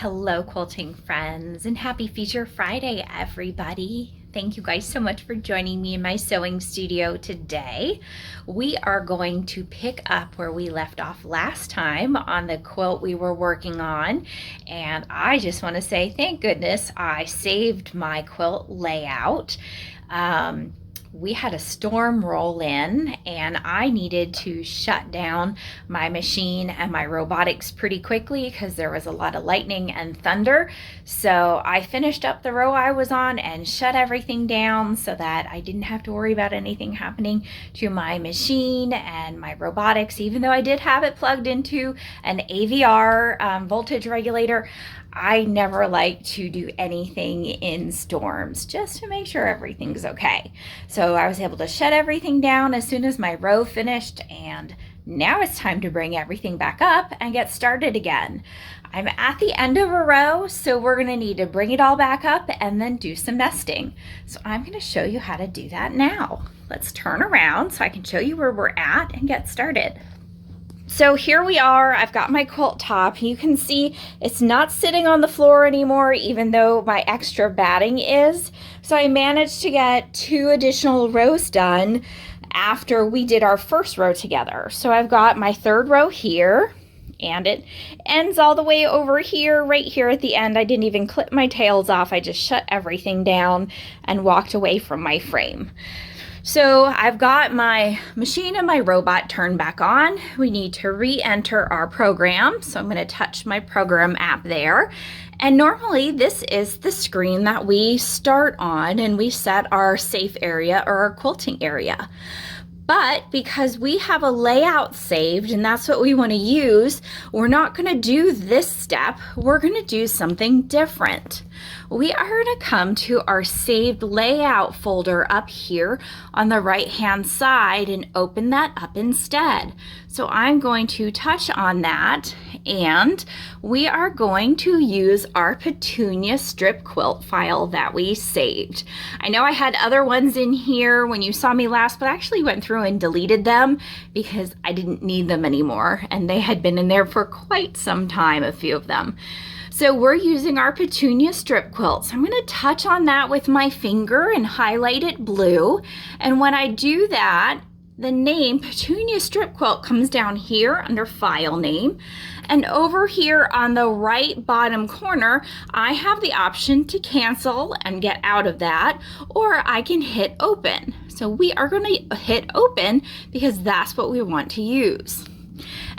Hello, quilting friends, and happy Feature Friday, everybody. Thank you guys so much for joining me in my sewing studio today. We are going to pick up where we left off last time on the quilt we were working on. And I just want to say thank goodness I saved my quilt layout. We had a storm roll in and I needed to shut down my machine and my robotics pretty quickly because there was a lot of lightning and thunder. So I finished up the row I was on and shut everything down so that I didn't have to worry about anything happening to my machine and my robotics. Even though I did have it plugged into an AVR voltage regulator, I never like to do anything in storms just to make sure everything's okay. So I was able to shut everything down as soon as my row finished, and now it's time to bring everything back up and get started again. I'm at the end of a row, so we're going to need to bring it all back up and then do some nesting. So I'm going to show you how to do that now. Let's turn around so I can show you where we're at and get started. So here we are. I've got my quilt top. You can see it's not sitting on the floor anymore, even though my extra batting is. So I managed to get 2 additional rows done after we did our first row together. So I've got my 3rd row here, and it ends all the way over here, right here at the end. I didn't even clip my tails off. I just shut everything down and walked away from my frame. So I've got my machine and my robot turned back on. We need to re-enter our program. So I'm going to touch my program app there. And normally this is the screen that we start on and we set our safe area or our quilting area. But because we have a layout saved and that's what we want to use, we're not going to do this step. We're going to do something different. We are going to come to our saved layout folder up here on the right hand side and open that up instead. So I'm going to touch on that and we are going to use our Petunia strip quilt file that we saved. I know I had other ones in here when you saw me last, but I actually went through and deleted them because I didn't need them anymore and they had been in there for quite some time, a few of them. So we're using our Petunia strip quilt. So I'm going to touch on that with my finger and highlight it blue. And when I do that, the name Petunia strip quilt comes down here under file name. And over here on the right bottom corner, I have the option to cancel and get out of that, or I can hit open. So we are going to hit open because that's what we want to use.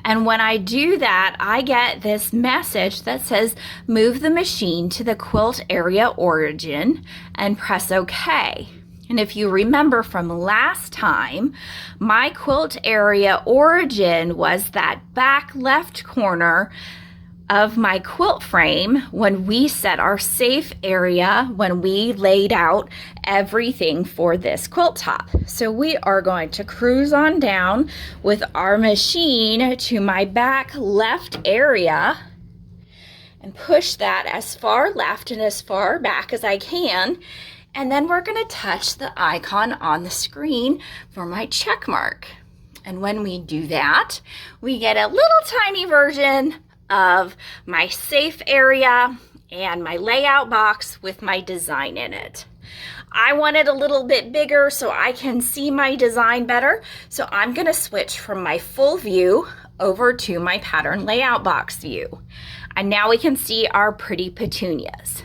And when I do that, I get this message that says, move the machine to the quilt area origin and press OK. And if you remember from last time, my quilt area origin was that back left corner of my quilt frame when we set our safe area, when we laid out everything for this quilt top. So we are going to cruise on down with our machine to my back left area and push that as far left and as far back as I can. And then we're going to touch the icon on the screen for my check mark. And when we do that, we get a little tiny version of my safe area and my layout box with my design in it. I want it a little bit bigger so I can see my design better. So I'm going to switch from my full view over to my pattern layout box view. And now we can see our pretty petunias.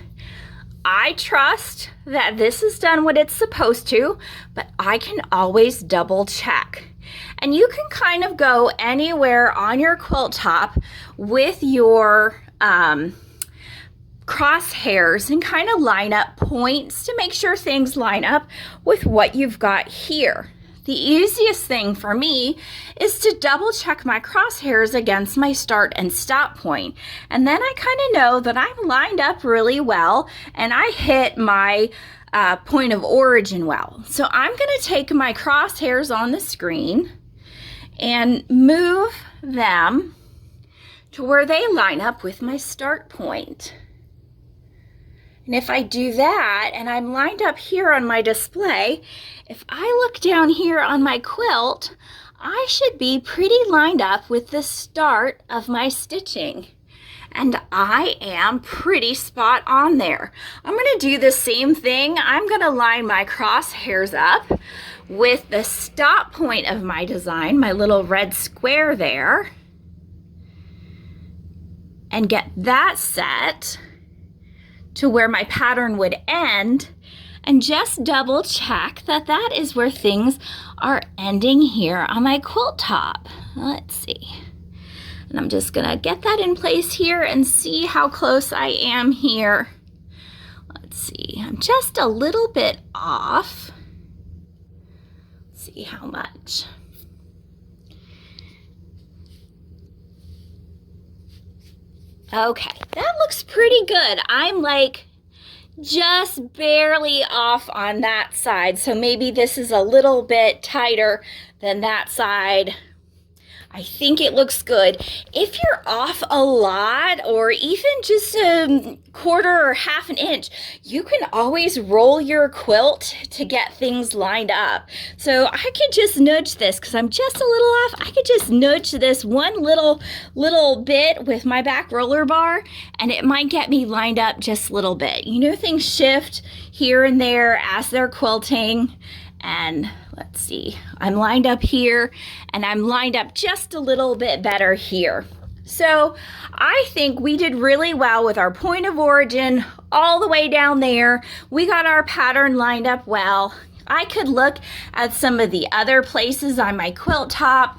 I trust that this has done what it's supposed to, but I can always double check. And you can kind of go anywhere on your quilt top with your crosshairs and kind of line up points to make sure things line up with what you've got here. The easiest thing for me is to double check my crosshairs against my start and stop point. And then I kind of know that I'm lined up really well and I hit my point of origin well. So I'm going to take my crosshairs on the screen and move them to where they line up with my start point. And if I do that and I'm lined up here on my display, if I look down here on my quilt, I should be pretty lined up with the start of my stitching. And I am pretty spot on there. I'm going to do the same thing. I'm going to line my crosshairs up with the stop point of my design, my little red square there, and get that set to where my pattern would end, and just double check that that is where things are ending here on my quilt top. Let's see. And I'm just gonna get that in place here and see how close I am here. Let's see, I'm just a little bit off. Let's see how much. Okay, that looks pretty good. I'm like just barely off on that side, so maybe this is a little bit tighter than that side. I think it looks good. If you're off a lot, or even just a quarter or half an inch, you can always roll your quilt to get things lined up. So I could just nudge this, because I'm just a little off. I could just nudge this one little bit with my back roller bar, and it might get me lined up just a little bit. You know, things shift here and there as they're quilting. And let's see, I'm lined up here, and I'm lined up just a little bit better here. So I think we did really well with our point of origin all the way down there. We got our pattern lined up well. I could look at some of the other places on my quilt top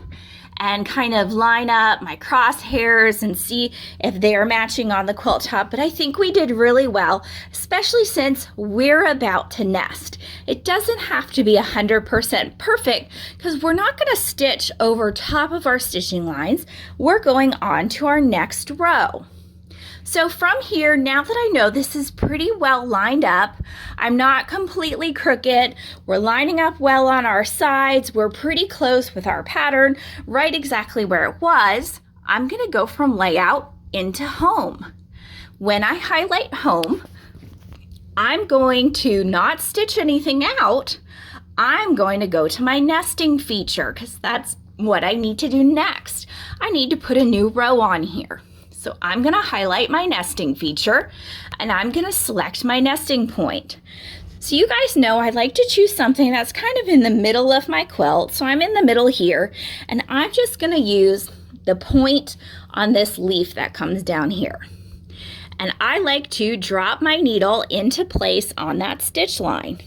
and kind of line up my crosshairs and see if they're matching on the quilt top, but I think we did really well, especially since we're about to nest. It doesn't have to be 100% perfect, because we're not going to stitch over top of our stitching lines. We're going on to our next row. So from here, now that I know this is pretty well lined up, I'm not completely crooked, we're lining up well on our sides, we're pretty close with our pattern, right exactly where it was, I'm gonna go from layout into home. When I highlight home, I'm going to not stitch anything out, I'm going to go to my nesting feature, because that's what I need to do next. I need to put a new row on here. So I'm going to highlight my nesting feature, and I'm going to select my nesting point. So you guys know I like to choose something that's kind of in the middle of my quilt. So I'm in the middle here, and I'm just going to use the point on this leaf that comes down here. And I like to drop my needle into place on that stitch line.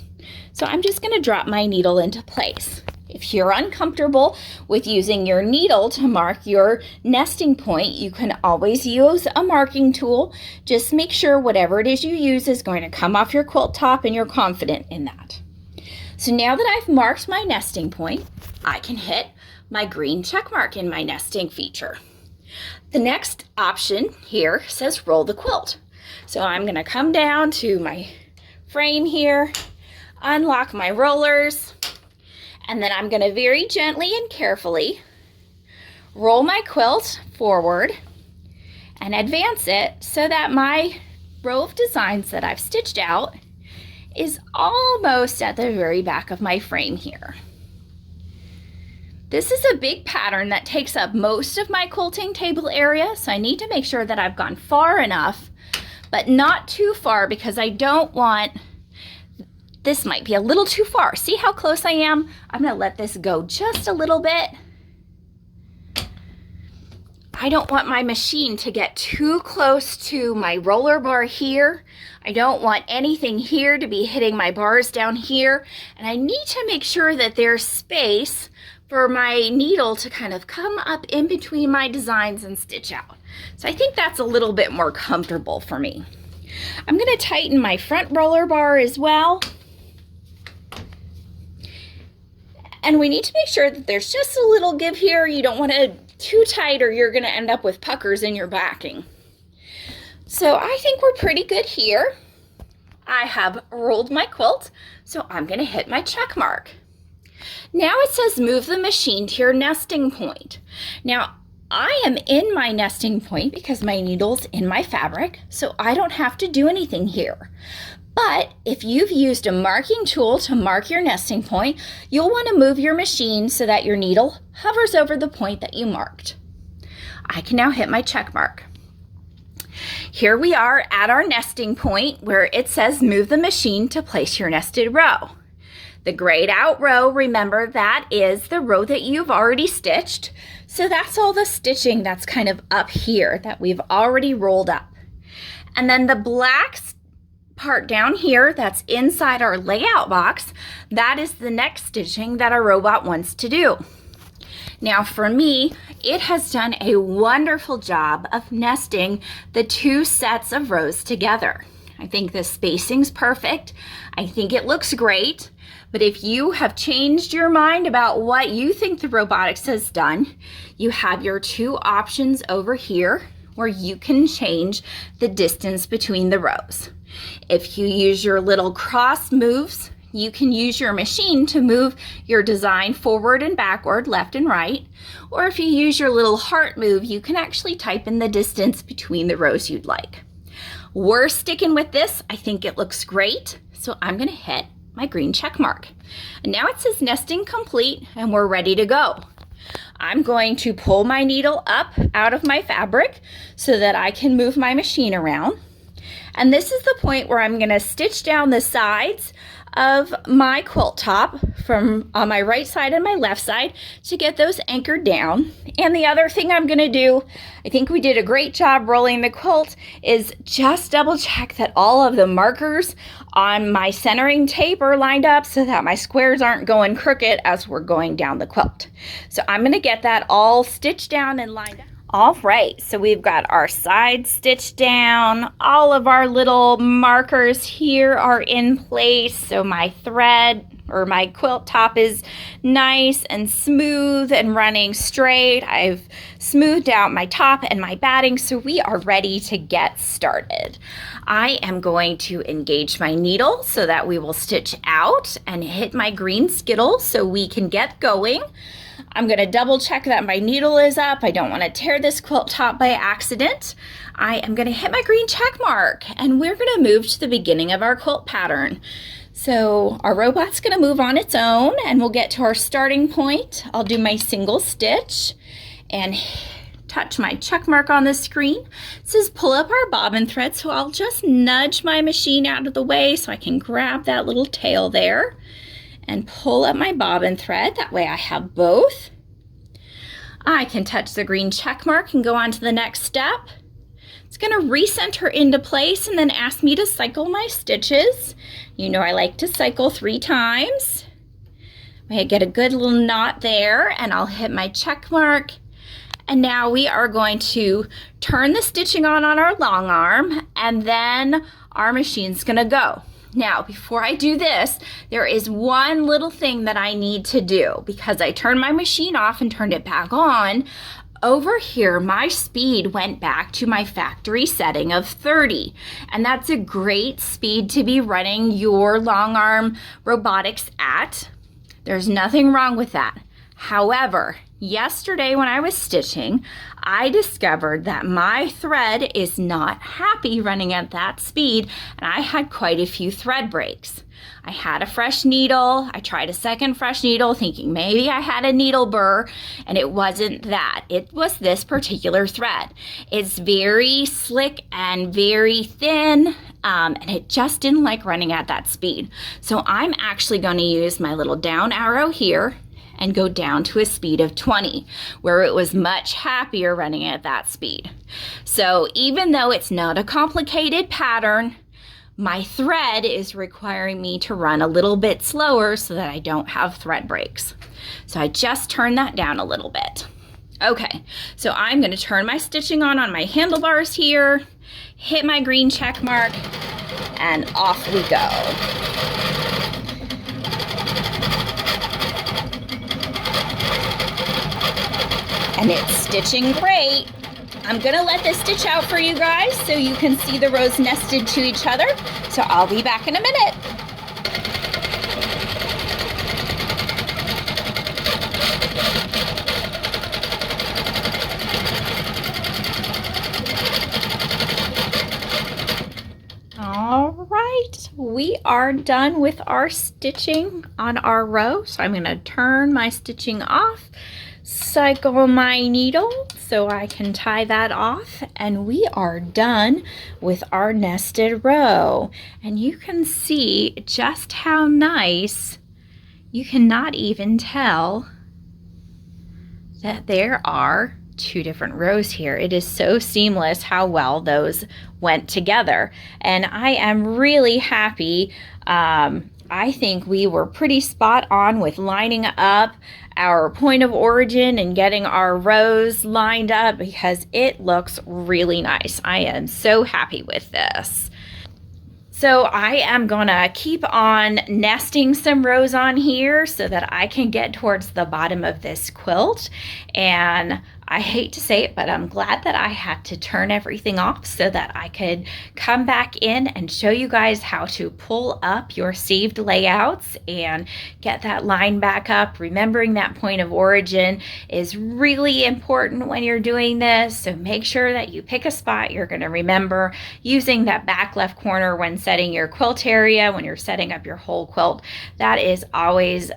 So I'm just going to drop my needle into place. If you're uncomfortable with using your needle to mark your nesting point, you can always use a marking tool. Just make sure whatever it is you use is going to come off your quilt top and you're confident in that. So now that I've marked my nesting point, I can hit my green check mark in my nesting feature. The next option here says roll the quilt. So I'm going to come down to my frame here, unlock my rollers, and then I'm going to very gently and carefully roll my quilt forward and advance it so that my row of designs that I've stitched out is almost at the very back of my frame here. This is a big pattern that takes up most of my quilting table area, so I need to make sure that I've gone far enough, but not too far, because I don't want this might be a little too far. See how close I am? I'm going to let this go just a little bit. I don't want my machine to get too close to my roller bar here. I don't want anything here to be hitting my bars down here. And I need to make sure that there's space for my needle to kind of come up in between my designs and stitch out. So I think that's a little bit more comfortable for me. I'm going to tighten my front roller bar as well. And we need to make sure that there's just a little give here. You don't want it too tight, or you're going to end up with puckers in your backing. So I think we're pretty good here. I have rolled my quilt, so I'm going to hit my check mark. Now it says move the machine to your nesting point. Now I am in my nesting point because my needle's in my fabric, so I don't have to do anything here. But if you've used a marking tool to mark your nesting point, you'll want to move your machine so that your needle hovers over the point that you marked. I can now hit my check mark. Here we are at our nesting point where it says move the machine to place your nested row. The grayed out row, remember, that is the row that you've already stitched. So that's all the stitching that's kind of up here that we've already rolled up. And then the black part down here that's inside our layout box, that is the next stitching that our robot wants to do. Now for me, it has done a wonderful job of nesting the two sets of rows together. I think the spacing's perfect. I think it looks great. But if you have changed your mind about what you think the robotics has done, you have your two options over here where you can change the distance between the rows. If you use your little cross moves, you can use your machine to move your design forward and backward, left and right. Or if you use your little heart move, you can actually type in the distance between the rows you'd like. We're sticking with this. I think it looks great. So I'm going to hit my green check mark. And now it says nesting complete and we're ready to go. I'm going to pull my needle up out of my fabric so that I can move my machine around. And this is the point where I'm going to stitch down the sides of my quilt top from on my right side and my left side to get those anchored down. And the other thing I'm going to do, I think we did a great job rolling the quilt, is just double check that all of the markers on my centering tape are lined up so that my squares aren't going crooked as we're going down the quilt. So I'm going to get that all stitched down and lined up. All right, so we've got our sides stitched down. All of our little markers here are in place. So my thread or my quilt top is nice and smooth and running straight. I've smoothed out my top and my batting, so we are ready to get started. I am going to engage my needle so that we will stitch out and hit my green skittle so we can get going. I'm going to double check that my needle is up. I don't want to tear this quilt top by accident. I am going to hit my green check mark and we're going to move to the beginning of our quilt pattern. So our robot's going to move on its own and we'll get to our starting point. I'll do my single stitch and touch my check mark on the screen. It says pull up our bobbin thread, so I'll just nudge my machine out of the way so I can grab that little tail there and pull up my bobbin thread. That way I have both. I can touch the green check mark and go on to the next step. It's going to recenter into place and then ask me to cycle my stitches. You know I like to cycle 3 times. I get a good little knot there and I'll hit my check mark. And now we are going to turn the stitching on our long arm and then our machine's going to go. Now, before I do this, there is one little thing that I need to do because I turned my machine off and turned it back on. Over here, my speed went back to my factory setting of 30, and that's a great speed to be running your long arm robotics at. There's nothing wrong with that. However, yesterday when I was stitching, I discovered that my thread is not happy running at that speed, and I had quite a few thread breaks. I had a fresh needle. I tried a second fresh needle thinking maybe I had a needle burr, and it wasn't that. It was this particular thread. It's very slick and very thin, and it just didn't like running at that speed. So I'm actually going to use my little down arrow here and go down to a speed of 20, where it was much happier running at that speed. So even though it's not a complicated pattern, my thread is requiring me to run a little bit slower so that I don't have thread breaks. So I just turned that down a little bit. Okay, so I'm going to turn my stitching on my handlebars here, hit my green check mark, and off we go. And it's stitching great. I'm gonna let this stitch out for you guys so you can see the rows nested to each other. So I'll be back in a minute. All right, we are done with our stitching on our row. So I'm gonna turn my stitching off cycle my needle so I can tie that off, and we are done with our nested row. And you can see just how nice, you cannot even tell that there are two different rows here. It is so seamless how well those went together, and I am really happy. I think we were pretty spot on with lining up our point of origin and getting our rows lined up because it looks really nice. I am so happy with this. So I am gonna keep on nesting some rows on here so that I can get towards the bottom of this quilt. And I hate to say it, but I'm glad that I had to turn everything off so that I could come back in and show you guys how to pull up your saved layouts and get that line back up. Remembering that point of origin is really important when you're doing this, so make sure that you pick a spot you're going to remember, using that back left corner when setting your quilt area, when you're setting up your whole quilt. That is always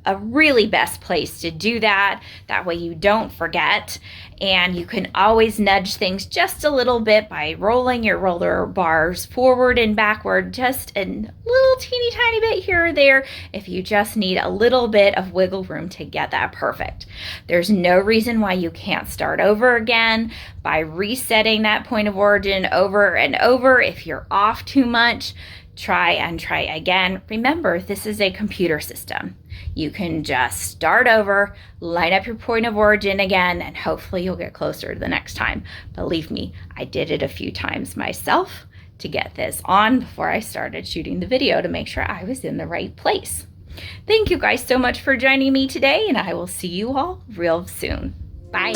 a really best place to do that. That way you don't forget, and you can always nudge things just a little bit by rolling your roller bars forward and backward just a little teeny tiny bit here or there if you just need a little bit of wiggle room to get that perfect. There's no reason why you can't start over again by resetting that point of origin over and over. If you're off too much, try and try again. Remember, this is a computer system. You can just start over, line up your point of origin again, and hopefully you'll get closer the next time. Believe me, I did it a few times myself to get this on before I started shooting the video to make sure I was in the right place. Thank you guys so much for joining me today, and I will see you all real soon. Bye.